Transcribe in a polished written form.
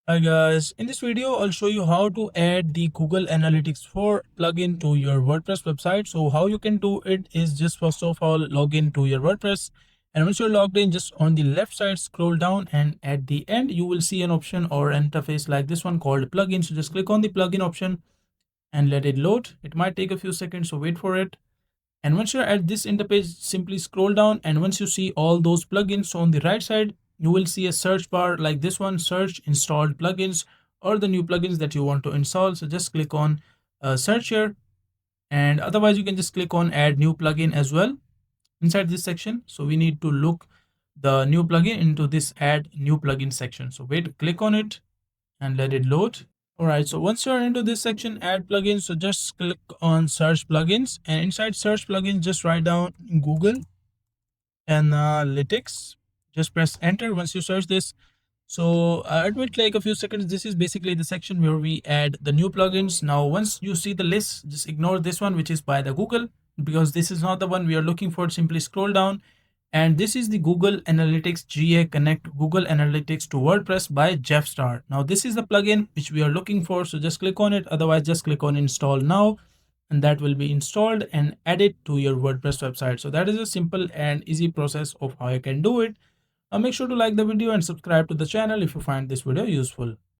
Hi guys, in this video I'll show you how to add the Google Analytics 4 plugin to your WordPress website. So how you can do it is just first of all log in to your WordPress, and once you're logged in, just on the left side scroll down, and at the end you will see an option or interface like this one called plugin. So just click on the plugin option and let it load. It might take a few seconds, so wait for it. And once you're at this interface, simply scroll down, and once you see all those plugins on the right side, you will see a search bar like this one, search installed plugins or the new plugins that you want to install. So just click on search here, and otherwise you can just click on add new plugin as well inside this section. So we need to look the new plugin into this add new plugin section. So wait, click on it and let it load. All right, so once you're into this section, add plugins, so just click on search plugins, and inside search plugins, just write down Google Analytics. Just press enter once you search this. So it will take a few seconds. This is basically the section where we add the new plugins. Now, once you see the list, just ignore this one, which is by the Google, because this is not the one we are looking for. Simply scroll down, and this is the Google Analytics GA Connect Google Analytics to WordPress by Jeff Star. Now, this is the plugin which we are looking for. So just click on it. Otherwise, just click on install now, and that will be installed and added to your WordPress website. So that is a simple and easy process of how you can do it. Make sure to like the video and subscribe to the channel if you find this video useful.